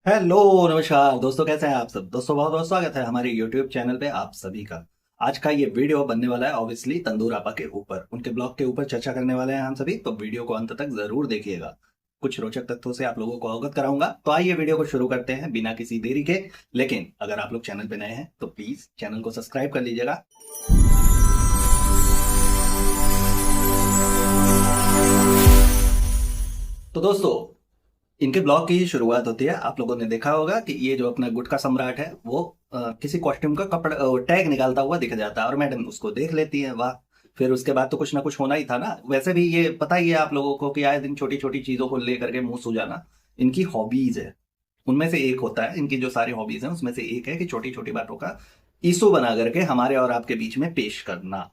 Hello, नमस्कार दोस्तों, कैसे हैं आप सब। दोस्तों बहुत बहुत स्वागत है हमारे YouTube चैनल पे आप सभी का। आज का ये वीडियो बनने वाला है ऑब्वियसली तंदूर आपा के ऊपर, उनके ब्लॉग के ऊपर चर्चा करने वाले हैं हम सभी। तो वीडियो को अंत तक जरूर देखिएगा, कुछ रोचक तथ्यों से आप लोगों को अवगत कराऊंगा। तो आइए वीडियो को शुरू करते हैं बिना किसी देरी के। लेकिन अगर आप लोग चैनल पे नए हैं तो प्लीज चैनल को सब्सक्राइब कर लीजिएगा। तो दोस्तों, इनके ब्लॉग की शुरुआत होती है। आप लोगों ने देखा होगा कि ये जो अपना गुटखा सम्राट है वो किसी कॉस्ट्यूम का कपड़ा टैग निकालता हुआ दिख जाता है और मैडम उसको देख लेती है। वाह, फिर उसके बाद तो कुछ ना कुछ होना ही था ना। वैसे भी ये पता ही है आप लोगों को कि आए दिन छोटी छोटी चीजों को लेकर के मुंह सुजाना इनकी हॉबीज है। उनमें से एक होता है, इनकी जो सारी हॉबीज हैं उसमें से एक है कि छोटी छोटी बातों का इशू बना करके हमारे और आपके बीच में पेश करना।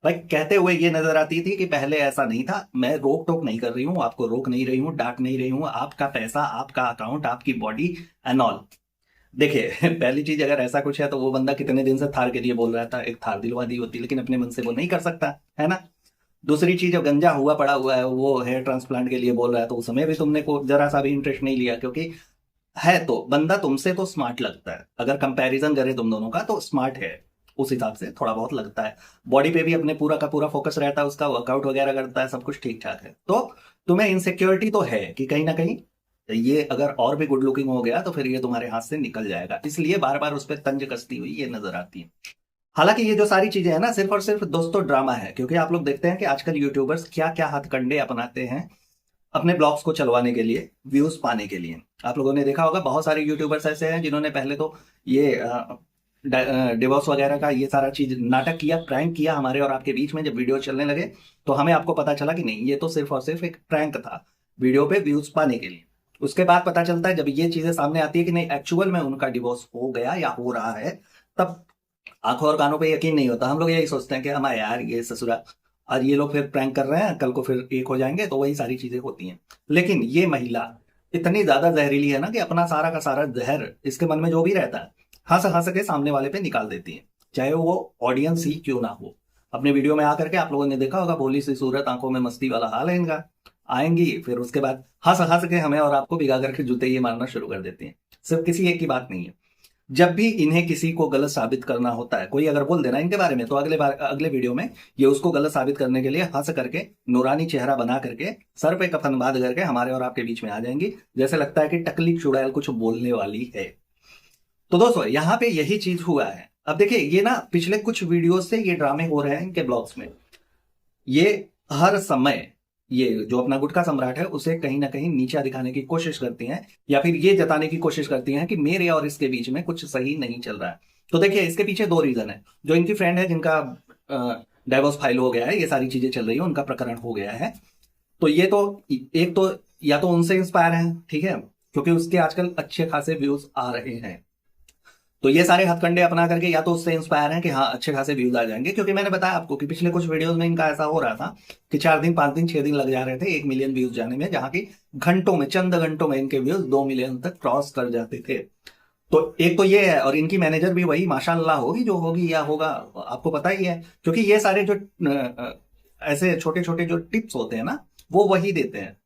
भाई कहते हुए ये नजर आती थी कि पहले ऐसा नहीं था, मैं रोक टोक नहीं कर रही हूँ, आपको रोक नहीं रही हूँ, डांट नहीं रही हूँ, आपका पैसा, आपका अकाउंट, आपकी बॉडी एंड ऑल। देखिए पहली चीज, अगर ऐसा कुछ है तो वो बंदा कितने दिन से थार के लिए बोल रहा था, एक थार दिलवा दी होती, लेकिन अपने मन से वो नहीं कर सकता है ना। दूसरी चीज, जो गंजा हुआ पड़ा हुआ है वो हेयर ट्रांसप्लांट के लिए बोल रहा है, तो उस समय भी तुमने को जरा सा भी इंटरेस्ट नहीं लिया, क्योंकि है तो बंदा तुमसे तो स्मार्ट लगता है। अगर कंपैरिजन करें तुम दोनों का तो स्मार्ट है, उस हिसाब से थोड़ा बहुत लगता है। बॉडी पे भी अपने पूरा का पूरा फोकस रहता है उसका, वर्कआउट वगैरह करता है, सब कुछ ठीक ठाक है। तो तुम्हें इनसिक्योरिटी तो है कि कहीं ना कहीं ये अगर और भी गुड लुकिंग हो गया तो फिर ये तुम्हारे हाथ से निकल जाएगा, इसलिए बार बार उस पर तंज कसती हुई ये नजर आती है। हालांकि ये जो सारी चीजें हैं ना, सिर्फ और सिर्फ दोस्तों ड्रामा है, क्योंकि आप लोग देखते हैं कि आजकल यूट्यूबर्स क्या क्या हथकंडे अपनाते हैं अपने ब्लॉग्स को चलवाने के लिए, व्यूज पाने के लिए। आप लोगों ने देखा होगा बहुत सारे यूट्यूबर्स ऐसे हैं जिन्होंने पहले तो ये डिवोर्स वगैरह का ये सारा चीज नाटक किया, प्रैंक किया हमारे और आपके बीच में। जब वीडियो चलने लगे तो हमें आपको पता चला कि नहीं, ये तो सिर्फ और सिर्फ एक प्रैंक था वीडियो पे व्यूज पाने के लिए। उसके बाद पता चलता है, जब ये चीजें सामने आती है कि नहीं एक्चुअल में उनका डिवोर्स हो गया या हो रहा है, तब आंखों और कानों पे यकीन नहीं होता। हम लोग यही सोचते हैं कि हमारे यार ये ससुरा, आज ये लोग फिर प्रैंक कर रहे हैं, कल को फिर एक हो जाएंगे, तो वही सारी चीजें होती हैं। लेकिन ये महिला इतनी ज्यादा जहरीली है ना कि अपना सारा का सारा जहर इसके मन में जो भी रहता है हंस हंस के सामने वाले पे निकाल देती है, चाहे वो ऑडियंस ही क्यों ना हो। अपने वीडियो में आकर के आप लोगों ने देखा होगा, भोली सी सूरत, आंखों में मस्ती वाला हाल है इनका। आएंगी फिर उसके बाद हंस हंस के हमें और आपको भिगा करके जूते ये मारना शुरू कर देती हैं। सिर्फ किसी एक की बात नहीं है, जब भी इन्हें किसी को गलत साबित करना होता है, कोई अगर बोल देना इनके बारे में, तो अगले वीडियो में ये उसको गलत साबित करने के लिए हंस करके नूरानी चेहरा बना करके सर पे कफन बांध करके हमारे और आपके बीच में आ जाएंगी, जैसे लगता है कि टकली चुड़ैल कुछ बोलने वाली है। तो दोस्तों यहाँ पे यही चीज हुआ है। अब देखिए, ये ना पिछले कुछ वीडियो से ये ड्रामे हो रहे हैं इनके ब्लॉग्स में। ये हर समय ये जो अपना गुटखा सम्राट है उसे कहीं ना कहीं नीचा दिखाने की कोशिश करती हैं, या फिर ये जताने की कोशिश करती हैं कि मेरे और इसके बीच में कुछ सही नहीं चल रहा है। तो देखिए, इसके पीछे दो रीजन है। जो इनकी फ्रेंड है जिनका डाइवोर्स फाइल हो गया है, ये सारी चीजें चल रही है, उनका प्रकरण हो गया है, तो ये तो एक तो या तो उनसे इंस्पायर है, ठीक है, क्योंकि उसके आजकल अच्छे खासे व्यूज आ रहे हैं। तो ये सारे हथकंडे अपना करके या तो उससे इंस्पायर हैं कि हाँ अच्छे खासे व्यूज आ जाएंगे, क्योंकि मैंने बताया आपको कि पिछले कुछ वीडियोस में इनका ऐसा हो रहा था कि 4 दिन 5 दिन 6 दिन लग जा रहे थे 1 मिलियन व्यूज जाने में, जहां की घंटों में, चंद घंटों में इनके व्यूज 2 मिलियन तक क्रॉस कर जाते थे। तो एक तो ये है, और इनकी मैनेजर भी वही माशाल्लाह होगी जो होगी या होगा, आपको पता ही है, क्योंकि ये सारे जो ऐसे छोटे छोटे जो टिप्स होते हैं ना, वो वही देते हैं।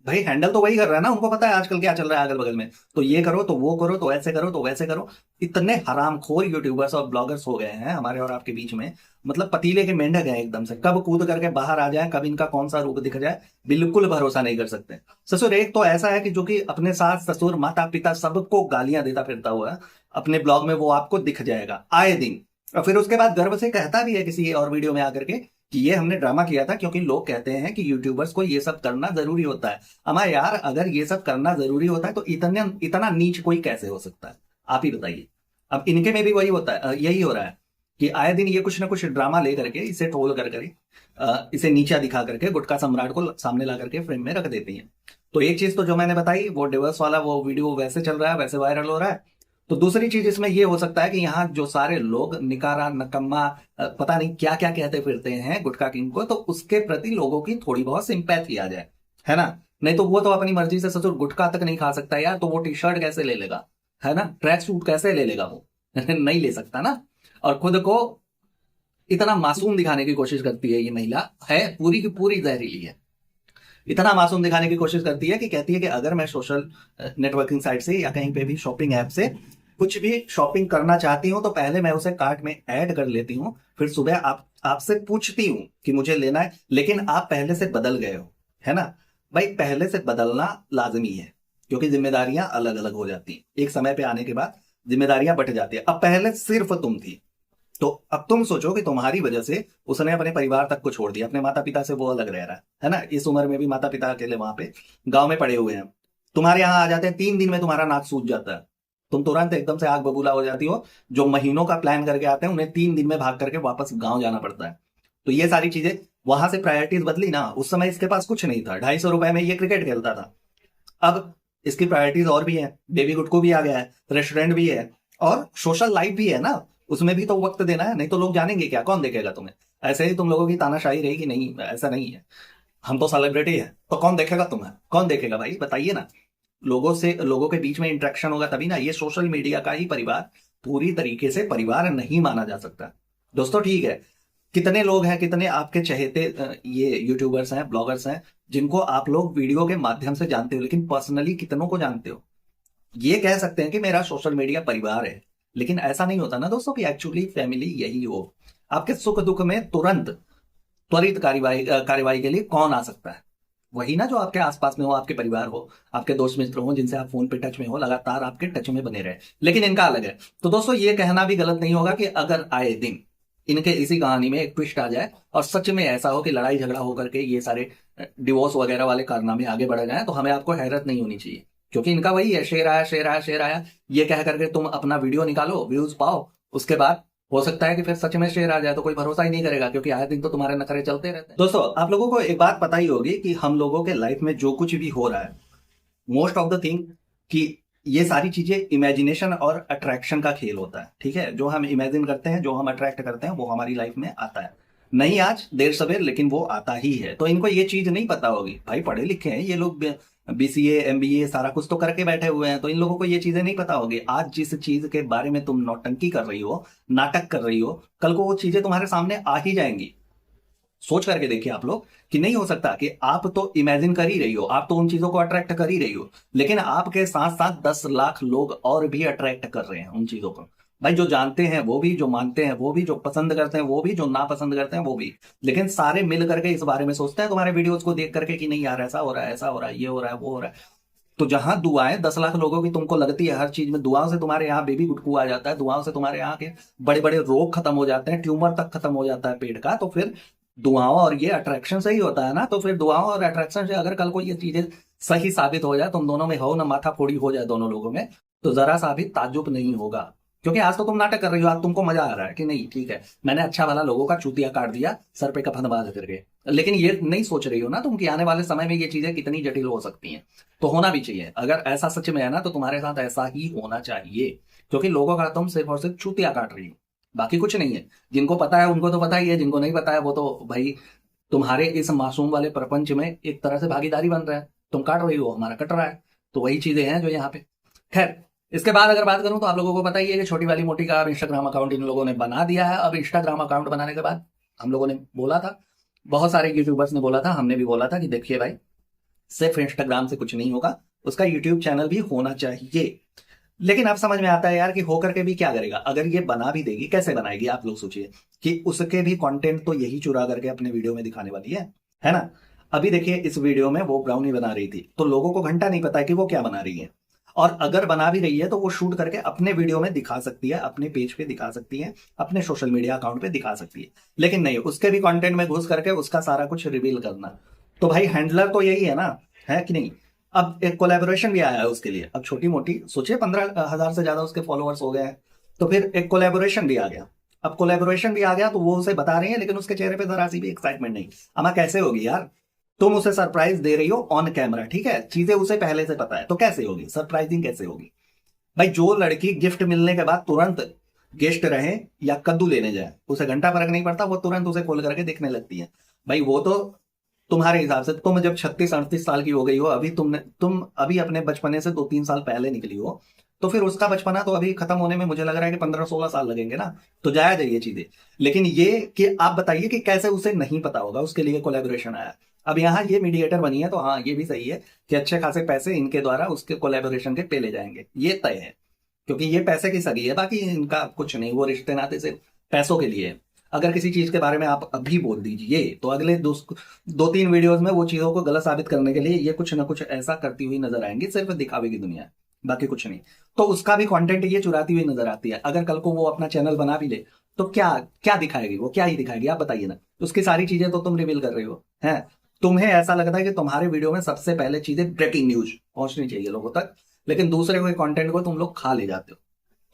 भाई हैंडल तो वही कर रहा है ना, उनको पता है आजकल क्या चल रहा है अगल बगल में, तो ये करो तो वो करो, तो ऐसे करो तो वैसे करो। इतने हरामखोर यूट्यूबर्स और ब्लॉगर्स हो गए हैं हमारे और आपके बीच में, मतलब पतीले के मेंढक हैं एकदम से, कब कूद करके बाहर आ जाए, कब इनका कौन सा रूप दिख जाए, बिल्कुल भरोसा नहीं कर सकते। ससुर एक तो ऐसा है कि जो कि अपने सास ससुर माता पिता सबको गालियां देता फिरता हुआ अपने ब्लॉग में वो आपको दिख जाएगा आए दिन। और फिर उसके बाद गर्व से कहता भी है किसी और वीडियो में आकर के कि ये हमने ड्रामा किया था, क्योंकि लोग कहते हैं कि यूट्यूबर्स को ये सब करना जरूरी होता है। हमारे यार, अगर ये सब करना जरूरी होता है तो इतना इतना नीच कोई कैसे हो सकता है, आप ही बताइए। अब इनके में भी वही होता है, यही हो रहा है कि आए दिन ये कुछ ना कुछ ड्रामा ले करके इसे ट्रोल कर कर इसे नीचा दिखा करके गुटखा सम्राट को सामने ला करके फ्रेम में रख देती हैं। तो एक चीज तो जो मैंने बताई, वो डिवोर्स वाला वो वीडियो वैसे चल रहा है, वैसे वायरल हो रहा है। तो दूसरी चीज इसमें ये हो सकता है कि यहाँ जो सारे लोग निकारा नकम्मा पता नहीं क्या क्या कहते फिरते हैं गुटखा किंग को, तो उसके प्रति लोगों की थोड़ी बहुत सिंपैथी आ जाए, है ना। नहीं तो वो तो अपनी मर्जी से ससुर गुटखा तक नहीं खा सकता यार, तो वो टी शर्ट कैसे ले लेगा, है ना, ट्रैक सूट कैसे ले लेगा वो नहीं ले सकता ना। और खुद को इतना मासूम दिखाने की कोशिश करती है ये महिला, है पूरी की पूरी जहरीली है। इतना मासूम दिखाने की कोशिश करती है कि कहती है कि अगर मैं सोशल नेटवर्किंग साइट से या कहीं पे भी शॉपिंग ऐप से कुछ भी शॉपिंग करना चाहती हूँ तो पहले मैं उसे कार्ट में ऐड कर लेती हूँ, फिर सुबह आपसे पूछती हूँ कि मुझे लेना है, लेकिन आप पहले से बदल गए हो, है ना। भाई पहले से बदलना लाजमी है, क्योंकि जिम्मेदारियां अलग अलग हो जाती हैं, एक समय पे आने के बाद जिम्मेदारियां बट जाती है। अब पहले सिर्फ तुम थी, तो अब तुम सोचो कि तुम्हारी वजह से उसने अपने परिवार तक को छोड़ दिया, अपने माता पिता से वो अलग रह रहा है ना। इस उम्र में भी माता पिता अकेले वहां पे गांव में पड़े हुए हैं, तुम्हारे यहाँ आ जाते हैं, 3 दिन में तुम्हारा नाक सूज जाता है, तुम तुरंत एकदम से आग बबूला हो जाती हो। जो महीनों का प्लान करके आते हैं उन्हें 3 दिन में भाग करके वापस गांव जाना पड़ता है। तो ये सारी चीजें, वहां से प्रायोरिटीज बदली ना। उस समय इसके पास कुछ नहीं था, 250 रुपए में ये क्रिकेट खेलता था। अब इसकी प्रायोरिटीज और भी है, बेबी गुटकू भी आ गया है, रेस्टोरेंट भी है, और सोशल लाइफ भी है ना, उसमें भी तो वक्त देना है, नहीं तो लोग जानेंगे क्या, कौन देखेगा तुम्हें। ऐसे ही तुम लोगों की तानाशाही रहेगी, नहीं ऐसा नहीं है, हम तो सेलिब्रिटी है तो कौन देखेगा तुम्हें, कौन देखेगा भाई बताइए ना। लोगों के बीच में इंटरेक्शन होगा तभी ना। ये सोशल मीडिया का ही परिवार पूरी तरीके से परिवार नहीं माना जा सकता दोस्तों। ठीक है, कितने लोग हैं, कितने आपके चहेते ये यूट्यूबर्स हैं, ब्लॉगर्स हैं, जिनको आप लोग वीडियो के माध्यम से जानते हो, लेकिन पर्सनली कितनों को जानते हो। ये कह सकते हैं कि मेरा सोशल मीडिया परिवार है, लेकिन ऐसा नहीं होता ना दोस्तों कि एक्चुअली फैमिली यही हो। आपके सुख दुख में तुरंत त्वरित कार्यवाही के लिए कौन आ सकता है, वही ना जो आपके आसपास में हो, आपके परिवार हो, आपके दोस्त मित्र हो, जिनसे आप फोन पे टच में हो, लगातार आपके टच में बने रहे। लेकिन इनका अलग है। तो दोस्तों ये कहना भी गलत नहीं होगा कि अगर आए दिन इनके इसी कहानी में एक ट्विस्ट आ जाए और सच में ऐसा हो कि लड़ाई झगड़ा होकर के ये सारे डिवोर्स वगैरह वाले कारनामे आगे बढ़ जाए, तो हमें आपको हैरत नहीं होनी चाहिए, क्योंकि इनका वही है, शेर आया शेर आया शेर आया, ये कह करके तुम अपना वीडियो निकालो, व्यूज पाओ, उसके बाद हो सकता है कि फिर सच में शेर आ जाए तो कोई भरोसा ही नहीं करेगा, क्योंकि आए दिन तो तुम्हारे नखरे चलते रहते हैं। दोस्तों आप लोगों को एक बात पता ही होगी कि हम लोगों के लाइफ में जो कुछ भी हो रहा है, मोस्ट ऑफ द थिंग कि ये सारी चीजें इमेजिनेशन और अट्रैक्शन का खेल होता है। ठीक है, जो हम इमेजिन करते हैं, जो हम अट्रैक्ट करते हैं, वो हमारी लाइफ में आता है, नहीं आज देर सवेर, लेकिन वो आता ही है। तो इनको ये चीज नहीं पता होगी, भाई पढ़े लिखे हैं ये लोग, बीसीए एमबीए सारा कुछ तो करके बैठे हुए हैं, तो इन लोगों को ये चीजें नहीं पता होगी। आज जिस चीज के बारे में तुम नौटंकी कर रही हो, नाटक कर रही हो, कल को वो चीजें तुम्हारे सामने आ ही जाएंगी। सोच करके देखिए आप लोग कि नहीं हो सकता कि आप तो इमेजिन कर ही रही हो, आप तो उन चीजों को अट्रैक्ट कर ही रही हो, लेकिन आपके साथ साथ 10 लाख लोग और भी अट्रैक्ट कर रहे हैं उन चीजों को। भाई जो जानते हैं वो भी, जो मानते हैं वो भी, जो पसंद करते हैं वो भी, जो नापसंद करते हैं वो भी, लेकिन सारे मिल करके इस बारे में सोचते हैं तुम्हारे वीडियोस को देख करके कि नहीं यार ऐसा हो रहा है, ऐसा हो रहा है, ये हो रहा है, वो हो रहा है। तो जहां दुआएं 10 लाख लोगों की तुमको लगती है हर चीज में, दुआओं से तुम्हारे यहाँ बेबी गुटकू आ जाता है, दुआओं से तुम्हारे यहाँ के बड़े बड़े रोग खत्म हो जाते हैं, ट्यूमर तक खत्म हो जाता है पेट का, तो फिर दुआओं और ये अट्रैक्शन से ही होता है ना। तो फिर दुआओं और अट्रैक्शन से अगर कल को ये चीजें सही साबित हो जाए, तुम दोनों में हो ना माथा फोड़ी हो जाए दोनों लोगों में, तो जरा सा भी ताज्जुब नहीं होगा। क्योंकि आज तो तुम नाटक कर रही हो, आज तुमको मजा आ रहा है कि नहीं, ठीक है मैंने अच्छा वाला लोगों का चूतिया काट दिया सर पे कफन बांध करके, लेकिन ये नहीं सोच रही हो ना तुम कि आने वाले समय में ये चीजें कितनी जटिल हो सकती हैं। तो होना भी चाहिए, अगर ऐसा सच में है ना तो तुम्हारे साथ ऐसा ही होना चाहिए, क्योंकि लोगों का तुम सिर्फ और सिर्फ चूतिया काट रही हो, बाकी कुछ नहीं है। जिनको पता है उनको तो पता ही है, जिनको नहीं पता है वो तो भाई तुम्हारे इस मासूम वाले प्रपंच में एक तरह से भागीदारी बन रहा है। तुम काट रही हो, हमारा कट रहा है, तो वही चीजें हैं जो यहाँ पे। खैर इसके बाद अगर बात करूं तो आप लोगों को पता ही है कि छोटी वाली मोटी का अब इंस्टाग्राम अकाउंट इन लोगों ने बना दिया है। अब इंस्टाग्राम अकाउंट बनाने के बाद हम लोगों ने बोला था, बहुत सारे यूट्यूबर्स ने बोला था, हमने भी बोला था कि देखिए भाई सिर्फ इंस्टाग्राम से कुछ नहीं होगा, उसका यूट्यूब चैनल भी होना चाहिए। लेकिन अब समझ में आता है यार कि होकर के भी क्या करेगा, अगर ये बना भी देगी कैसे बनाएगी, आप लोग सोचिए कि उसके भी कंटेंट तो यही चुरा करके अपने वीडियो में दिखाने वाली है ना। अभी देखिए इस वीडियो में वो ब्राउनी बना रही थी, तो लोगों को घंटा नहीं पता है कि वो क्या बना रही है, और अगर बना भी रही है तो वो शूट करके अपने वीडियो में दिखा सकती है, अपने पेज पे दिखा सकती है, अपने सोशल मीडिया अकाउंट पे दिखा सकती है, लेकिन नहीं उसके भी कंटेंट में घुस करके उसका सारा कुछ रिवील करना। तो भाई हैंडलर तो यही है ना, है कि नहीं। अब एक कोलैबोरेशन भी आया है उसके लिए, अब छोटी मोटी सोचिए 15,000 से ज्यादा उसके फॉलोअर्स हो गए हैं, तो फिर एक कोलैबोरेशन भी आ गया। अब कोलैबोरेशन भी आ गया तो वो उसे बता रही है, लेकिन उसके चेहरे पे जरा सी भी एक्साइटमेंट नहीं। अमा कैसे होगी यार, तुम उसे सरप्राइज दे रही हो ऑन कैमरा, ठीक है, चीजें उसे पहले से पता है, तो कैसे होगी सरप्राइजिंग, कैसे होगी। भाई जो लड़की गिफ्ट मिलने के बाद तुरंत गेस्ट रहे या कद्दू लेने जाए, उसे घंटा फर्क नहीं पड़ता, वो तुरंत उसे खोल करके देखने लगती है। भाई वो तो तुम्हारे हिसाब से तुम जब 36-38 साल की हो गई हो, अभी तुम अभी अपने बचपने से 2-3 साल पहले निकली हो, तो फिर उसका बचपना तो अभी खत्म होने में मुझे लग रहा है कि 15-16 साल लगेंगे ना, तो जायज है ये चीजें। लेकिन ये कि आप बताइए कि कैसे उसे नहीं पता होगा, उसके लिए कोलैबोरेशन आया। अब यहाँ ये मीडिएटर बनी है, तो हाँ ये भी सही है कि अच्छे खासे पैसे इनके द्वारा उसके कोलेबोरेशन के पे ले जाएंगे, ये तय है, क्योंकि ये पैसे की सगी है, बाकी इनका कुछ नहीं, वो रिश्ते नाते से पैसों के लिए है। अगर किसी चीज के बारे में आप अभी बोल दीजिए तो अगले 2-3 वीडियोस में वो चीजों को गलत साबित करने के लिए ये कुछ ना कुछ ऐसा करती हुई नजर आएंगी, सिर्फ दिखावे की दुनिया है, बाकी कुछ नहीं। तो उसका भी कंटेंट ये चुराती हुई नजर आती है। अगर कल को वो अपना चैनल बना भी ले तो क्या क्या दिखाएगी वो, क्या ही दिखाएगी, आप बताइए ना। उसकी सारी चीजें तो तुम रिवील कर रही हो हैं। तुम्हें ऐसा लगता है कि तुम्हारे वीडियो में सबसे पहले चीजें ब्रेकिंग न्यूज पहुंचनी चाहिए लोगों तक, लेकिन दूसरे के कंटेंट को तुम लोग खा ले जाते हो,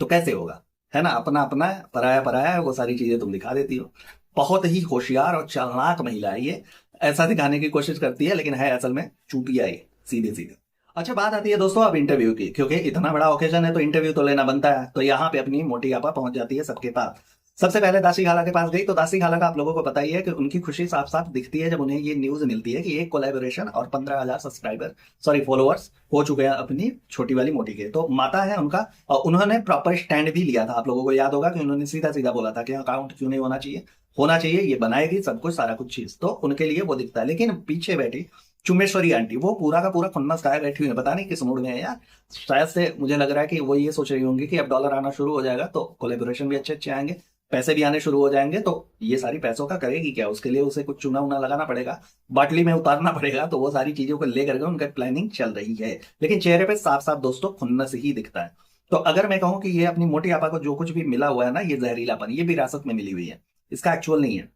तो कैसे होगा? है ना, अपना अपना है, पराया पराया है, वो सारी चीजें तुम दिखा देती हो। बहुत ही होशियार और चालाक महिला है ये, ऐसा दिखाने की कोशिश करती है लेकिन है असल में चूतिया है, सीधे सीधे। अच्छा, बात आती है दोस्तों अब इंटरव्यू की, क्योंकि इतना बड़ा ओकेजन है तो इंटरव्यू तो लेना बनता है। तो यहाँ पे अपनी मोटी आपा पहुंच जाती है सबके पास। सबसे पहले दासी खाला के पास गई, तो दासी खाला का आप लोगों को पता ही है कि उनकी खुशी साफ साफ दिखती है जब उन्हें ये न्यूज मिलती है कि एक कोलैबोरेशन और 15,000 सब्सक्राइबर, सॉरी फॉलोअर्स हो चुके हैं अपनी छोटी वाली मोटी के। तो माता है उनका, और उन्होंने प्रॉपर स्टैंड भी लिया था। आप लोगों को याद होगा कि उन्होंने सीधा सीधा बोला था कि अकाउंट क्यों नहीं होना चाहिए, होना चाहिए, ये बनाएगी सब कुछ सारा कुछ चीज, तो उनके लिए वो दिखता है। लेकिन पीछे बैठी चुम्बेश्वरी आंटी, वो पूरा का पूरा खुन्नस खाए बैठी हुई है, पता नहीं किस मूड में है यार। शायद से मुझे लग रहा है कि वो ये सोच रही होंगी कि अब डॉलर आना शुरू हो जाएगा तो कोलेबोरेशन भी अच्छे अच्छे आएंगे, पैसे भी आने शुरू हो जाएंगे, तो ये सारी पैसों का करेगी क्या? उसके लिए उसे कुछ चूना उना लगाना पड़ेगा, बाटली में उतारना पड़ेगा, तो वो सारी चीजों को लेकर के उनका प्लानिंग चल रही है। लेकिन चेहरे पे साफ साफ दोस्तों खुन्नस ही दिखता है। तो अगर मैं कहूं कि ये अपनी मोटी आपा को जो कुछ भी मिला हुआ है ना, ये जहरीलापन, ये विरासत में मिली हुई है, इसका एक्चुअल नहीं है,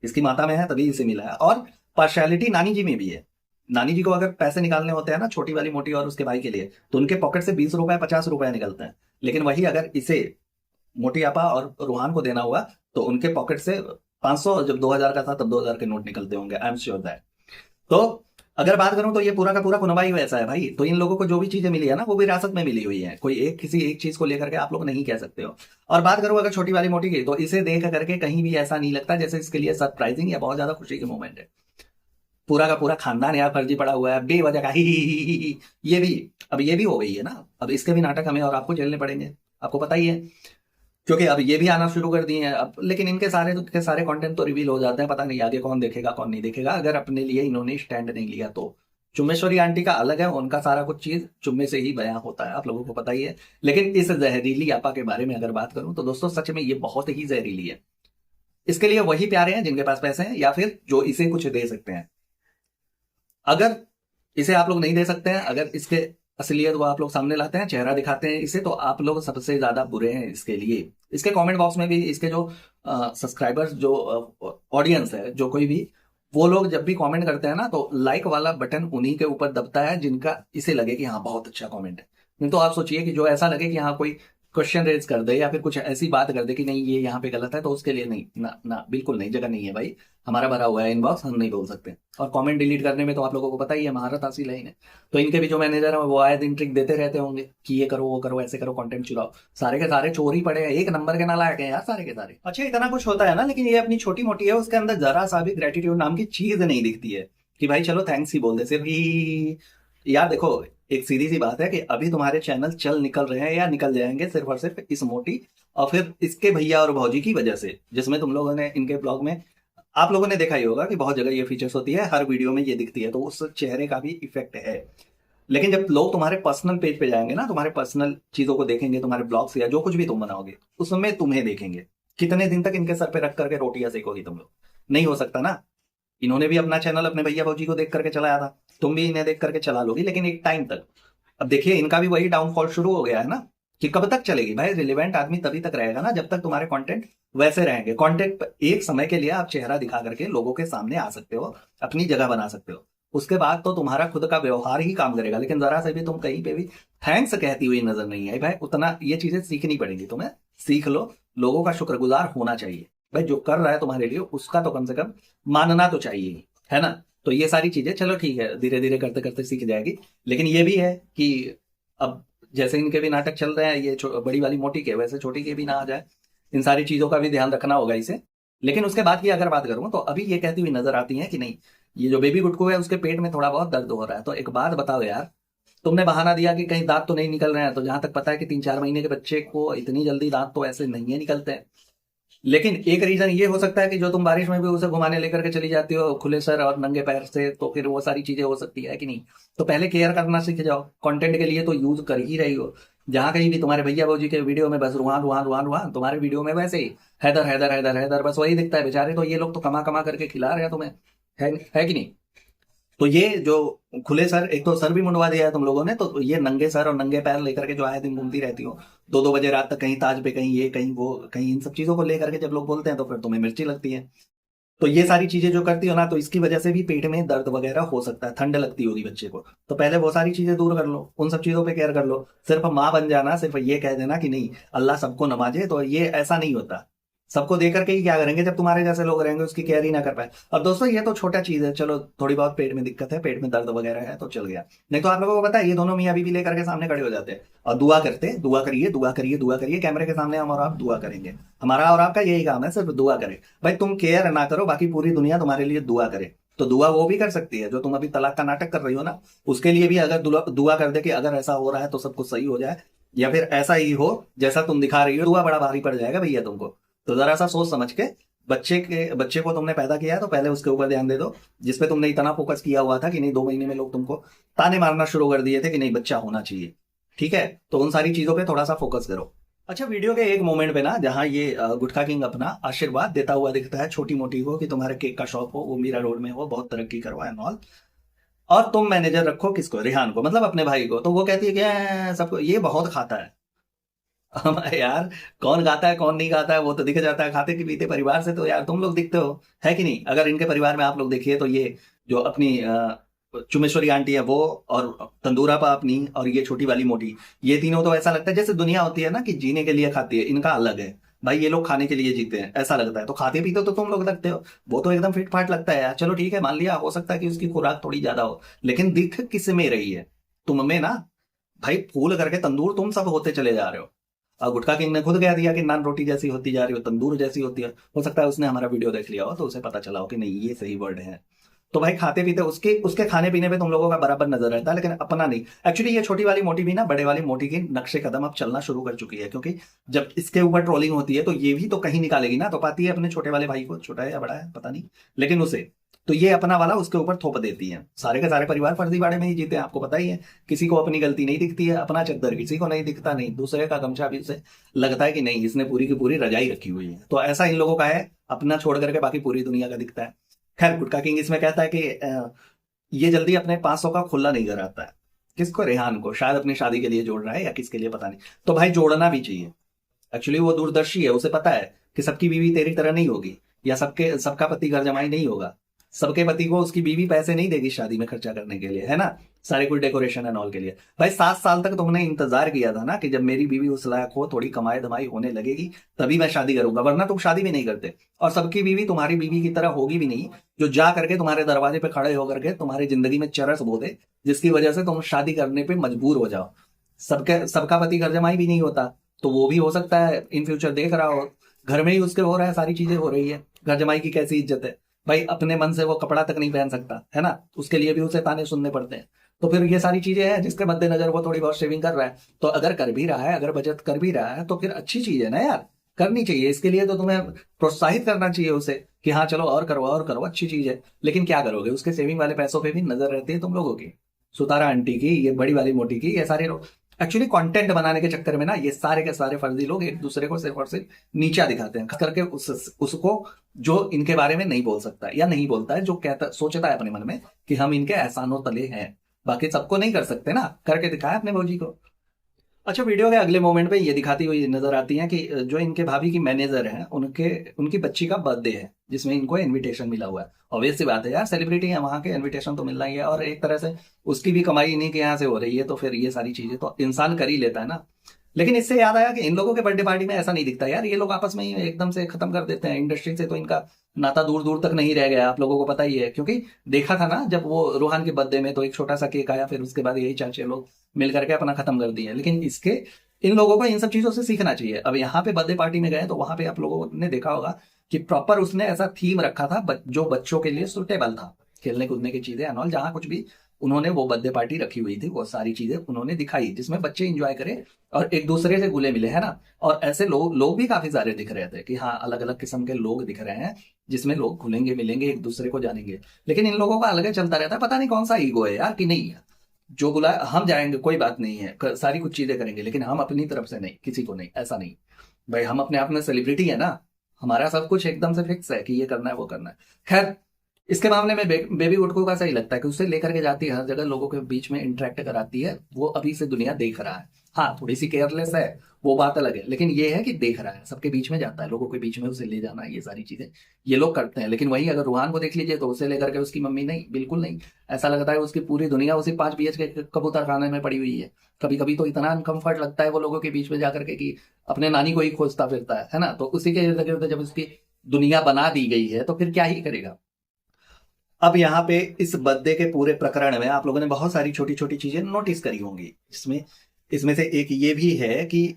इसकी माता में है तभी इसे मिला है। और पार्शियलिटी नानी जी में भी है। नानी जी को अगर पैसे निकालने होते हैं ना छोटी वाली मोटी और उसके भाई के लिए, तो उनके पॉकेट से 20 रुपए 50 रुपए निकलते हैं। लेकिन वही अगर इसे मोटी आपा और रूहान को देना हुआ तो उनके पॉकेट से 500, जब 2000 का था तब 2000 के नोट निकलते होंगे, आई एम श्योर दैट। तो अगर बात करूं तो ये पूरा का पूरा कुनबा ही वैसा है भाई। तो इन लोगों को जो भी चीजें मिली है ना वो विरासत में मिली हुई है, कोई एक किसी एक चीज को लेकर के आप लोग नहीं कह सकते हो। और बात करूं अगर छोटी वाली मोटी की, तो इसे देख करके कहीं भी ऐसा नहीं लगता जैसे इसके लिए सरप्राइजिंग या बहुत ज्यादा खुशी के मोमेंट है। पूरा का पूरा खानदान यार फर्जी पड़ा हुआ है बेवजह का ही। ये भी, अब ये भी हो गई है ना, अब इसके भी नाटक हमें और आपको झेलने पड़ेंगे, आपको पता ही है, क्योंकि अब ये भी आना शुरू कर दिए हैं अब। लेकिन इनके सारे के सारे कंटेंट तो रिवील हो जाते हैं, पता नहीं आगे कौन देखेगा कौन नहीं देखेगा, अगर अपने लिए इन्होंने स्टैंड नहीं लिया तो। चुम्बेश्वरी आंटी का अलग है, उनका सारा कुछ चीज चुम्बे से ही बयां होता है, आप लोगों को पता ही है। लेकिन इस जहरीली आपा के बारे में अगर बात करूं तो दोस्तों सच में ये बहुत ही जहरीली है। इसके लिए वही प्यारे हैं जिनके पास पैसे हैं या फिर जो इसे कुछ दे सकते हैं। अगर इसे आप लोग नहीं दे सकते हैं, अगर इसके असलियत को आप लोग सामने लाते हैं, चेहरा दिखाते हैं इसे, तो आप लोग सबसे ज्यादा बुरे हैं इसके लिए। इसके कमेंट बॉक्स में भी इसके जो सब्सक्राइबर्स, जो ऑडियंस है, जो कोई भी, वो लोग जब भी कमेंट करते हैं ना तो लाइक वाला बटन उन्हीं के ऊपर दबता है जिनका इसे लगे कि हाँ बहुत अच्छा कमेंट है। नहीं तो आप सोचिए कि जो ऐसा लगे कि हाँ कोई क्वेश्चन रेज कर दे या फिर कुछ ऐसी बात कर दे कि नहीं ये यहाँ पे गलत है, तो उसके लिए नहीं, ना ना बिल्कुल नहीं, जगह नहीं है भाई। हमारा भरा हुआ है इनबॉक्स, हम नहीं बोल सकते। और कमेंट डिलीट करने में तो आप लोगों को पता ही है महारत हासिल है इन्हें। तो इनके भी जो मैनेजर है वो आए दिन ट्रिक देते रहते होंगे कि ये करो वो करो ऐसे करो कंटेंट चुराओ। सारे के सारे चोर ही पड़े हैं, एक नंबर के नालायक हैं यार सारे के सारे। अच्छा, इतना कुछ होता है ना, लेकिन ये अपनी छोटी मोटी है, उसके अंदर जरा सा भी ग्रेटिट्यूड नाम की चीज नहीं दिखती है कि भाई चलो थैंक्स ही बोल दे, सिर्फ ही। यार देखो, एक सीधी सी बात है कि अभी तुम्हारे चैनल चल निकल रहे हैं या निकल जाएंगे सिर्फ और सिर्फ इस मोटी और फिर इसके भैया और भौजी की वजह से, जिसमें तुम लोगों ने इनके ब्लॉग में आप लोगों ने देखा ही होगा कि बहुत जगह ये फीचर्स होती है, हर वीडियो में ये दिखती है, तो उस चेहरे का भी इफेक्ट है। लेकिन जब लोग तुम्हारे पर्सनल पेज पे जाएंगे ना, तुम्हारे पर्सनल चीजों को देखेंगे, तुम्हारे ब्लॉग्स या जो कुछ भी तुम बनाओगे उसमें तुम्हें देखेंगे। कितने दिन तक इनके सर पे रख करके रोटियां सेकोगी तुम लोग? नहीं हो सकता ना। इन्होंने भी अपना चैनल अपने भैया भौजी को देख करके चलाया था, तुम भी इन्हें देख करके चला लोगी, लेकिन एक टाइम तक। अब देखिए इनका भी वही डाउनफॉल शुरू हो गया है ना, कि कब तक चलेगी भाई? रिलेवेंट आदमी तभी तक रहेगा ना जब तक तुम्हारे कंटेंट वैसे रहेंगे। कंटेंट एक समय के लिए आप चेहरा दिखा करके लोगों के सामने आ सकते हो, अपनी जगह बना सकते हो, उसके बाद तो तुम्हारा खुद का व्यवहार ही काम करेगा। लेकिन जरा से भी तुम कहीं पे भी थैंक्स कहती हुई नजर नहीं आई भाई, उतना ये चीजें सीखनी पड़ेगी तुम्हें, सीख लो। लोगों का शुक्रगुजार होना चाहिए भाई, जो कर रहा है तुम्हारे लिए उसका तो कम से कम मानना तो चाहिए, है ना। तो ये सारी चीजें चलो ठीक है, धीरे धीरे करते करते सीख जाएगी। लेकिन ये भी है कि अब जैसे इनके भी नाटक चल रहे हैं, ये बड़ी वाली मोटी के, वैसे छोटी के भी ना आ जाए, इन सारी चीजों का भी ध्यान रखना होगा इसे। लेकिन उसके बाद की अगर बात करूं तो अभी ये कहती हुई नजर आती है कि नहीं, ये जो बेबी गुटकू है उसके पेट में थोड़ा बहुत दर्द हो रहा है। तो एक बात बताओ यार, तुमने बहाना दिया कि कहीं दांत तो नहीं निकल रहे हैं, तो जहां तक पता है कि 3-4 महीने के बच्चे को इतनी जल्दी दांत तो ऐसे नहीं है निकलते हैं। लेकिन एक रीजन ये हो सकता है कि जो तुम बारिश में भी उसे घुमाने लेकर के चली जाती हो खुले सर और नंगे पैर से, तो फिर वो सारी चीजें हो सकती है कि नहीं। तो पहले केयर करना सीख जाओ, कंटेंट के लिए तो यूज कर ही रही हो। जहां कहीं भी तुम्हारे भैया भौजी के वीडियो में बस रुहान रुहान रुहान रुहान, तुम्हारे वीडियो में वैसे ही हैदर हैदर हैदर हैदर, बस वही दिखता है बेचारे। तो ये लोग तो कमा कमा करके खिला रहे हैं तुम्हें, है कि नहीं। तो ये जो खुले सर, एक तो सर भी मुंडवा दिया है तुम लोगों ने, तो ये नंगे सर और नंगे पैर लेकर के जो आए दिन घूमती रहती हो 2-2 बजे रात तक, कहीं ताज पे, कहीं ये कहीं वो कहीं, इन सब चीजों को लेकर के जब लोग बोलते हैं तो फिर तुम्हें मिर्ची लगती है। तो ये सारी चीजें जो करती हो ना, तो इसकी वजह से भी पेट में दर्द वगैरह हो सकता है, ठंड लगती होगी बच्चे को। तो पहले वो सारी चीजें दूर कर लो, उन सब चीजों पे केयर कर लो। सिर्फ माँ बन जाना, सिर्फ ये कह देना कि नहीं अल्लाह सबको नवाजे, तो ये ऐसा नहीं होता। सबको दे करके ही क्या करेंगे जब तुम्हारे जैसे लोग रहेंगे उसकी केयर ही ना कर पाए। और दोस्तों ये तो छोटा चीज है, चलो थोड़ी बहुत पेट में दिक्कत है, पेट में दर्द वगैरह है तो चल गया। नहीं तो आप लोगों को पता है ये दोनों मियाँ बीवी लेकर के सामने खड़े हो जाते हैं और दुआ करते, दुआ करिए दुआ करिए दुआ करिए, कैमरे के सामने हम और आप दुआ करेंगे। हमारा और आपका यही काम है, सिर्फ दुआ करें। भाई तुम केयर ना करो, बाकी पूरी दुनिया तुम्हारे लिए दुआ करे। तो दुआ वो भी कर सकती है जो तुम अभी तलाक का नाटक कर रही हो ना, उसके लिए भी अगर दुआ कर दे कि अगर ऐसा हो रहा है तो सब कुछ सही हो जाए, या फिर ऐसा ही हो जैसा तुम दिखा रही हो, दुआ बड़ा भारी पड़ जाएगा भैया तुमको। तो जरा सा सोच समझ के, बच्चे को तुमने पैदा किया है तो पहले उसके ऊपर ध्यान दे दो, जिसपे तुमने इतना फोकस किया हुआ था कि नहीं 2 महीने में लोग तुमको ताने मारना शुरू कर दिए थे कि नहीं बच्चा होना चाहिए। ठीक है, तो उन सारी चीजों पे थोड़ा सा फोकस करो। अच्छा, वीडियो के एक मोमेंट पे ना जहाँ ये गुटखा किंग अपना आशीर्वाद देता हुआ दिखता है छोटी मोटी को कि तुम्हारे केक का शॉप हो, वो मीरा रोड में हो, बहुत तरक्की करवाए एंड ऑल, और तुम मैनेजर रखो किसको, रेहान को, मतलब अपने भाई को। तो वो कहती है कि सबको ये बहुत खाता है। हम यार, कौन गाता है कौन नहीं गाता है वो तो दिख जाता है, खाते की पीते परिवार से तो यार तुम लोग दिखते हो, है कि नहीं। अगर इनके परिवार में आप लोग देखिए तो ये जो अपनी चुमेश्वरी आंटी है वो, और तंदूरापा अपनी, और ये छोटी वाली मोटी, ये तीनों तो ऐसा लगता है जैसे दुनिया होती है ना कि जीने के लिए खाती है, इनका अलग है। भाई ये लोग खाने के लिए जीते हैं ऐसा लगता है, तो खाते पीते तो तुम लोग लगते हो, वो तो एकदम फिट फाट लगता है यार। चलो ठीक है, मान लिया हो सकता है कि उसकी खुराक थोड़ी ज्यादा हो, लेकिन दिख किस में रही है, तुम में ना। भाई फूल करके तंदूर तुम सब होते चले जा रहे हो। और गुटखा किंग ने खुद कह दिया कि नान रोटी जैसी होती जा रही हो, तंदूर जैसी होती है। हो सकता है उसने हमारा वीडियो देख लिया हो तो उसे पता चला हो कि नहीं ये सही वर्ड है। तो भाई खाते पीते उसके उसके खाने पीने पे तुम लोगों का बराबर नजर रहता है, लेकिन अपना नहीं। एक्चुअली ये छोटी वाली मोटी भी ना बड़े वाली मोटी के नक्शे कदम अब चलना शुरू कर चुकी है, क्योंकि जब इसके ऊपर ट्रोलिंग होती है तो ये भी तो कहीं निकालेगी ना, तो पाती है अपने छोटे वाले भाई को, छोटा है या बड़ा है पता नहीं, लेकिन उसे तो ये अपना वाला उसके ऊपर थोप देती है। सारे के सारे परिवार फर्जीवाड़े में ही जीते हैं, आपको पता ही है। किसी को अपनी गलती नहीं दिखती है, अपना चद्दर किसी को नहीं दिखता, नहीं दूसरे का गमछा भी उसे लगता है कि नहीं इसने पूरी की पूरी रजाई रखी हुई है। तो ऐसा इन लोगों का है, अपना छोड़ करके बाकी पूरी दुनिया का दिखता है। खैर गुटका किंग इसमें कहता है कि ये जल्दी अपने 500 का खुला नहीं कराता है। किसको, रेहान को, शायद अपनी शादी के लिए जोड़ रहा है या किसके लिए पता नहीं। तो भाई जोड़ना भी चाहिए। एक्चुअली वो दूरदर्शी है, उसे पता है कि सबकी बीवी तेरी तरह नहीं होगी, या सबका पति घर जमाई नहीं होगा। सबके पति को उसकी बीवी पैसे नहीं देगी शादी में खर्चा करने के लिए, है ना, सारे कुछ डेकोरेशन एंड ऑल के लिए। भाई 7 साल तक तुमने इंतजार किया था ना कि जब मेरी बीवी उस लायक हो, थोड़ी कमाई धमाई होने लगेगी, तभी मैं शादी करूंगा, वरना तुम शादी भी नहीं करते। और सबकी बीवी तुम्हारी बीवी की तरह होगी भी नहीं, जो जा करके तुम्हारे दरवाजे पे खड़े होकर के तुम्हारी जिंदगी में चरस बो दे, जिसकी वजह से तुम शादी करने पे मजबूर हो जाओ। सबका पति घर जमाई भी नहीं होता, तो वो भी हो सकता है इन फ्यूचर देख रहा हो, घर में ही उसके हो रहा है, सारी चीजें हो रही है, घर जमाई की कैसी इज्जत है। भाई अपने मन से वो कपड़ा तक नहीं पहन सकता है ना, उसके लिए भी उसे ताने सुनने पड़ते हैं। तो फिर ये सारी चीजें हैं जिसके मद्देनजर वो थोड़ी बहुत शेविंग कर रहा है। तो अगर कर भी रहा है, अगर बचत कर भी रहा है, तो फिर अच्छी चीज है ना यार, करनी चाहिए। इसके लिए तो तुम्हें प्रोत्साहित करना चाहिए उसे कि हाँ चलो और करो और करो, अच्छी चीज है। लेकिन क्या करोगे, उसके सेविंग वाले पैसों पे भी नजर रहती है तुम लोगों की, सुतारा आंटी की, ये बड़ी वाली मोटी की, ये सारे लोग एक्चुअली कंटेंट बनाने के चक्कर में ना ये सारे के सारे फर्जी लोग एक दूसरे को सिर्फ और सिर्फ नीचा दिखाते हैं, खास करके उसको जो इनके बारे में नहीं बोल सकता या नहीं बोलता है, जो कहता सोचता है अपने मन में कि हम इनके एहसानों तले हैं। बाकी सबको नहीं कर सकते ना, करके दिखाया अपने भौजी को। अच्छा, वीडियो के अगले मोमेंट पे ये दिखाती हुई नजर आती हैं कि जो इनके भाभी की मैनेजर हैं, उनकी बच्ची का बर्थडे है जिसमें इनको इनविटेशन मिला हुआ है। ऑब्वियस सी बात है यार, सेलिब्रिटी है, वहां के इनविटेशन तो मिलना ही है, और एक तरह से उसकी भी कमाई इन्हीं के यहाँ से हो रही है, तो फिर ये सारी चीजें तो इंसान कर ही लेता है ना। लेकिन इससे याद आया कि इन लोगों के बर्थडे पार्टी में ऐसा नहीं दिखता यार, ये लोग आपस में ही एकदम से खत्म कर देते हैं। इंडस्ट्री से तो इनका नाता दूर दूर तक नहीं रह गया, आप लोगों को पता ही है, क्योंकि देखा था ना जब वो रूहान के बर्थडे में तो एक छोटा सा केक आया, फिर उसके बाद यही चाचे लोग मिल करके अपना खत्म कर दिया। लेकिन इन लोगों को इन सब चीजों से सीखना चाहिए। अब यहाँ पे बर्थडे पार्टी में गए तो वहां पे आप लोगों ने देखा होगा कि प्रॉपर उसने ऐसा थीम रखा था जो बच्चों के लिए सुटेबल था, खेलने कूदने की चीजें एंड ऑल, जहां कुछ भी उन्होंने वो बर्थडे पार्टी रखी हुई थी, वो सारी चीजें उन्होंने दिखाई जिसमें बच्चे एंजॉय करें और एक दूसरे से घुले मिले, है ना। और ऐसे लोग भी काफी सारे दिख रहे थे कि हाँ, अलग अलग किस्म के लोग दिख रहे हैं जिसमें लोग घुलेंगे मिलेंगे एक दूसरे को जानेंगे। लेकिन इन लोगों का अलग चलता रहता है, पता नहीं कौन सा ईगो है यार कि नहीं है, जो बुला हम जाएंगे कोई बात नहीं है, सारी कुछ चीजें करेंगे, लेकिन हम अपनी तरफ से नहीं, किसी को नहीं, ऐसा नहीं। भाई हम अपने आप में सेलिब्रिटी है ना, हमारा सब कुछ एकदम से फिक्स है कि ये करना है वो करना है। खैर, इसके मामले में बेबी गुटकू का सही लगता है कि उसे लेकर के जाती है हर जगह, लोगों के बीच में इंटरेक्ट कराती है, वो अभी से दुनिया देख रहा है। हाँ, थोड़ी सी केयरलेस है, वो बात अलग है, लेकिन ये है कि देख रहा है, सबके बीच में जाता है, लोगों के बीच में उसे ले जाना, ये सारी चीजें ये लोग करते हैं। लेकिन वहीं अगर रूहान को देख लीजिए तो उसे लेकर के उसकी मम्मी नहीं, बिल्कुल नहीं। ऐसा लगता है उसकी पूरी दुनिया उसी 5 BH के कबूतर खाने में पड़ी हुई है। कभी कभी तो इतना अनकंफर्ट लगता है वो लोगों के बीच में जाकर के कि अपने नानी को ही खोजता फिरता है ना। तो उसी के इर्द गिर्द जब उसकी दुनिया बना दी गई है तो फिर क्या ही करेगा। अब यहाँ पे इस बर्थडे के पूरे प्रकरण में आप लोगों ने बहुत सारी छोटी छोटी चीजें नोटिस करी होंगी। इसमें इसमें से एक ये भी है कि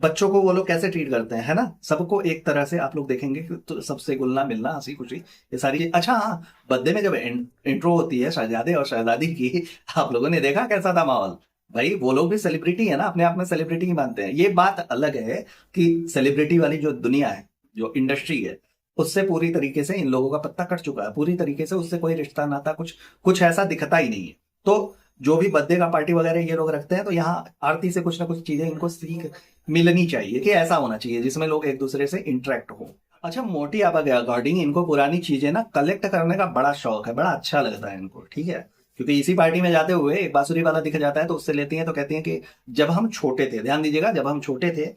बच्चों को वो लोग कैसे ट्रीट करते हैं, है ना। सबको एक तरह से आप लोग देखेंगे कि तो सबसे घुलना मिलना, हंसी खुशी, ये सारी चीज। अच्छा हाँ, बर्थडे में जब इंट्रो होती है शहजादे और शहजादी की, आप लोगों ने देखा कैसा था माहौल। भाई वो लोग भी सेलिब्रिटी है ना, अपने आप में सेलिब्रिटी ही मानते हैं। ये बात अलग है कि सेलिब्रिटी वाली जो दुनिया है, जो इंडस्ट्री है, उससे पूरी तरीके से इन लोगों का पत्ता कट चुका है, पूरी तरीके से उससे कोई रिश्ता नाता कुछ कुछ ऐसा दिखता ही नहीं है। तो जो भी बर्थडे का पार्टी वगैरह ये लोग रखते हैं, तो यहाँ आरती से कुछ ना कुछ चीजें इनको सीख मिलनी चाहिए कि ऐसा होना चाहिए जिसमें लोग एक दूसरे से इंटरेक्ट हो। अच्छा, मोटी आपा के अकॉर्डिंग इनको पुरानी चीजें ना कलेक्ट करने का बड़ा शौक है, बड़ा अच्छा लगता है इनको, ठीक है। क्योंकि इसी पार्टी में जाते हुए एक बांसुरी वाला दिख जाता है तो उससे लेती हैं, तो कहती हैं कि जब हम छोटे थे, ध्यान दीजिएगा, जब हम छोटे थे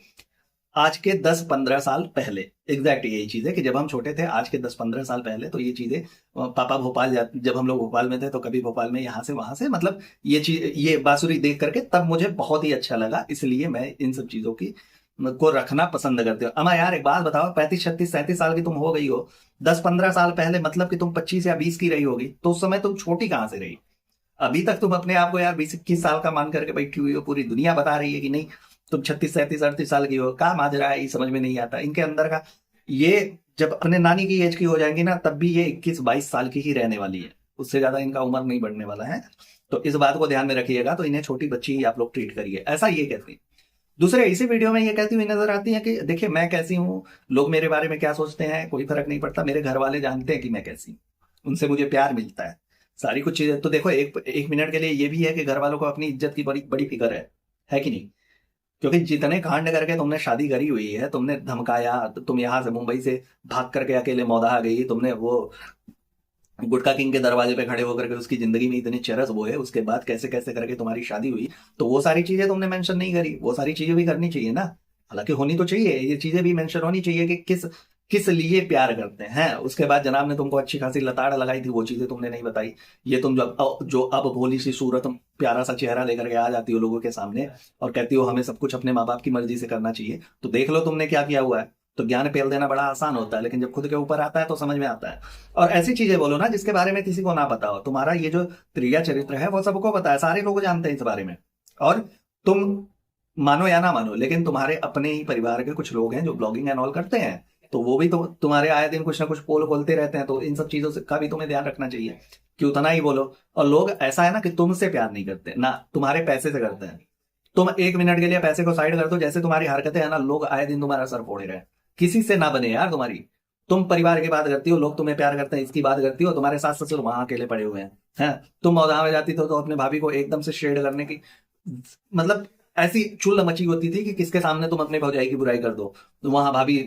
आज के 10-15 साल पहले, एग्जैक्ट यही चीज है कि जब हम छोटे थे आज के 10-15 साल पहले, तो ये चीजें पापा भोपाल जब हम लोग भोपाल में थे तो कभी भोपाल में यहाँ से वहां से, मतलब ये चीज, ये बांसुरी देख करके तब मुझे बहुत ही अच्छा लगा, इसलिए मैं इन सब चीजों की को रखना पसंद करते हो। अमा यार एक बात बताओ, 35-36-37 साल की तुम हो गई हो, 10-15 साल पहले मतलब कि तुम 25 या 20 की रही होगी, तो उस समय तुम छोटी कहाँ से रही। अभी तक तुम अपने आप को यार 20-21 साल का मान करके बैठी हुई हो, पूरी दुनिया बता रही है कि नहीं तुम 36-37-38 साल की हो। क्या माजरा है, ये समझ में नहीं आता इनके अंदर का। ये जब अपने नानी की एज की हो जाएंगी ना, तब भी ये 21-22 साल की ही रहने वाली है, उससे ज्यादा इनका उम्र नहीं बढ़ने वाला है। तो इस बात को ध्यान में रखिएगा, तो इन्हें छोटी बच्ची ही आप लोग ट्रीट करिए, ऐसा ये कहती है। दूसरे इसी वीडियो में ये कहती हुई नजर आती है कि देखिए मैं कैसी हूँ, लोग मेरे बारे में क्या सोचते हैं कोई फर्क नहीं पड़ता, मेरे घर वाले जानते हैं कि मैं कैसी हूँ, उनसे मुझे प्यार मिलता है, सारी कुछ चीजें। तो देखो एक मिनट के लिए ये भी है कि घर वालों को अपनी इज्जत की बड़ी बड़ी फिक्र है कि नहीं। क्योंकि जितने कांड करके तुमने शादी करी हुई है, तुमने धमकाया, तुम यहां से मुंबई से भाग करके अकेले मौदा गई, तुमने वो गुटखा किंग के दरवाजे पे खड़े होकर के उसकी जिंदगी में इतने चरस बोए, उसके बाद कैसे कैसे करके तुम्हारी शादी हुई, तो वो सारी चीजें तुमने मेंशन नहीं करी, वो सारी चीजें भी करनी चाहिए ना। हालांकि होनी तो चाहिए, ये चीजें भी मेंशन होनी चाहिए कि किस किस लिए प्यार करते हैं। उसके बाद जनाब ने तुमको अच्छी खासी लताड़ लगाई थी, वो चीजें तुमने नहीं बताई। ये तुम जो अब भोली सी सूरत, प्यारा सा चेहरा लेकर के आ जाती हो लोगों के सामने और कहती हो हमें सब कुछ अपने माँ बाप की मर्जी से करना चाहिए, तो देख लो तुमने क्या किया हुआ है। तो ज्ञान पेल देना बड़ा आसान होता है, लेकिन जब खुद के ऊपर आता है तो समझ में आता है। और ऐसी चीजें बोलो ना जिसके बारे में किसी को ना पता हो। तुम्हारा ये जो त्रिया चरित्र है वो सबको पता है, सारे लोग जानते हैं इस बारे में। और तुम मानो या ना मानो, लेकिन तुम्हारे अपने ही परिवार के कुछ लोग हैं जो ब्लॉगिंग एंड ऑल करते हैं, तो वो भी तो तुम्हारे आए दिन कुछ ना कुछ पोल खोलते रहते हैं, तो इन सब चीजों से का भी तुम्हें ध्यान रखना चाहिए कि उतना ही बोलो। और लोग ऐसा है ना कि तुमसे प्यार नहीं करते ना, तुम्हारे पैसे से करते हैं। तुम 1 मिनट के लिए पैसे को साइड कर दो, जैसे तुम्हारी हरकतें है ना, लोग आए दिन तुम्हारा सर फोड़ रहे हैं। किसी से ना बने यार तुम्हारी। तुम परिवार की बात करती हो, लोग तुम्हें प्यार करते हैं इसकी बात करती हो, तुम्हारे सास ससुर वहां अकेले पड़े हुए हैं। तुम मौदा में जाती तो अपने भाभी को एकदम से शेड करने की, मतलब ऐसी चुल मची होती थी कि किसके सामने तुम अपने भौजाई की बुराई कर दो, तो वहां भाभी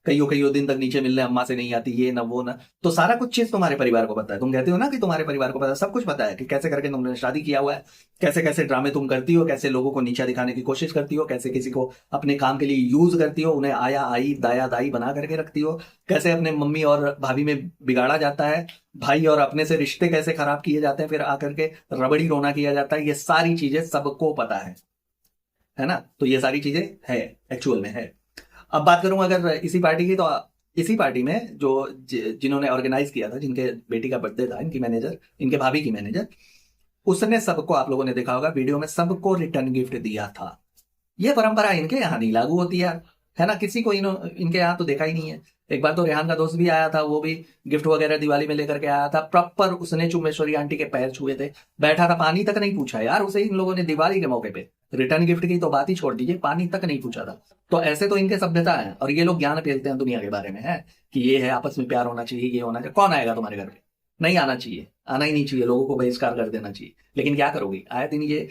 कईयों कईयों दिन तक नीचे मिलने अम्मा से नहीं आती, ये ना वो ना। तो सारा कुछ चीज तुम्हारे परिवार को पता है। तुम कहते हो ना कि तुम्हारे परिवार को पता है, सब कुछ पता है कि कैसे करके तुमने शादी किया हुआ है, कैसे कैसे ड्रामे तुम करती हो, कैसे लोगों को नीचा दिखाने की कोशिश करती हो, कैसे किसी को अपने काम के लिए यूज करती हो, उन्हें आया आई दाया दाई बना करके रखती हो, कैसे अपने मम्मी और भाभी में बिगाड़ा जाता है, भाई और अपने से रिश्ते कैसे खराब किए जाते हैं, फिर आकर के रबड़ी रोना किया जाता है। ये सारी चीजें सबको पता है ना। तो ये सारी चीजें है, एक्चुअल में है। अब बात करूं अगर इसी पार्टी की, तो इसी पार्टी में जो जिन्होंने ऑर्गेनाइज किया था, जिनके बेटी का बर्थडे था, इनकी मैनेजर, इनके भाभी की मैनेजर, उसने सबको, आप लोगों ने देखा होगा वीडियो में, सबको रिटर्न गिफ्ट दिया था। ये परंपरा इनके यहाँ नहीं लागू होती यार। है ना, किसी को इनके यहाँ तो देखा ही नहीं है। एक बार तो रेहान का दोस्त भी आया था, वो भी गिफ्ट वगैरह दिवाली में लेकर के आया था, प्रॉपर उसने चुम्बेश्वरी आंटी के पैर छुए थे, बैठा था, पानी तक नहीं पूछा यार उसे इन लोगों ने दिवाली के मौके पे। रिटर्न गिफ्ट की तो बात ही छोड़ दीजिए, पानी तक नहीं पूछा था। तो ऐसे तो इनके सभ्यता है, और ये लोग ज्ञान फैलते हैं दुनिया के बारे में, है कि ये है, आपस में प्यार होना चाहिए, ये होना चाहिए। कौन आएगा तुम्हारे घर पे? नहीं आना चाहिए, आना ही नहीं चाहिए, लोगों को बहिष्कार कर देना चाहिए। लेकिन क्या करोगी, आए दिन ये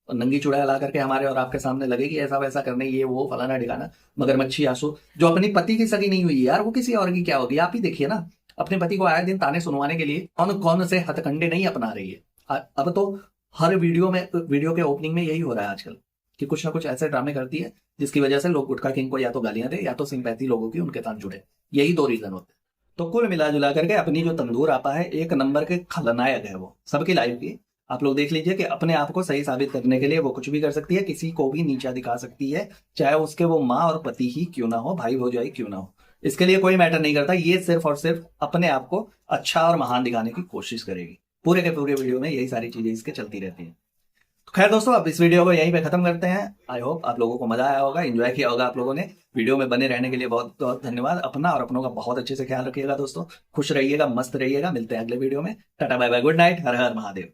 नंगी चुड़ैल ला करके हमारे और आपके सामने लगेगी ऐसा वैसा करने, ये वो फलाना ढिकाना। मगरमच्छी आंसू जो अपनी पति की सगी नहीं हुई यार, वो किसी और की क्या होगी? आप ही देखिए ना, अपने पति को आए दिन ताने सुनवाने के लिए कौन कौन से हथकंडे नहीं अपना रही है। अब तो हर वीडियो के ओपनिंग में यही हो रहा है आजकल, कि कुछ ना कुछ ऐसे ड्रामे करती है जिसकी वजह से लोग गुटखा किंग को या तो गालियां दे, या तो सिंपैथी लोगों की उनके साथ जुड़े। यही दो रीजन होते हैं। तो कुल मिला जुला करके अपनी जो तंदूर आपा है, एक नंबर के खलनायक है वो सबकी लाइफ की। आप लोग देख लीजिए कि अपने आप को सही साबित करने के लिए वो कुछ भी कर सकती है, किसी को भी नीचा दिखा सकती है, चाहे उसके वो माँ और पति ही क्यों ना हो, भाई भौजाई क्यों ना हो, इसके लिए कोई मैटर नहीं करता। ये सिर्फ और सिर्फ अपने आप को अच्छा और महान दिखाने की कोशिश करेगी। पूरे के पूरे वीडियो में यही सारी चीजें इसके चलती रहती हैं। तो खैर दोस्तों, अब इस वीडियो को यहीं पे खत्म करते हैं। आई होप आप लोगों को मजा आया होगा, एंजॉय किया होगा आप लोगों ने। वीडियो में बने रहने के लिए बहुत बहुत धन्यवाद। अपना और अपनों का बहुत अच्छे से ख्याल रखिएगा दोस्तों, खुश रहिएगा, मस्त रहिएगा। मिलते हैं अगले वीडियो में। Tata bye bye, good night, Har Har Mahadev.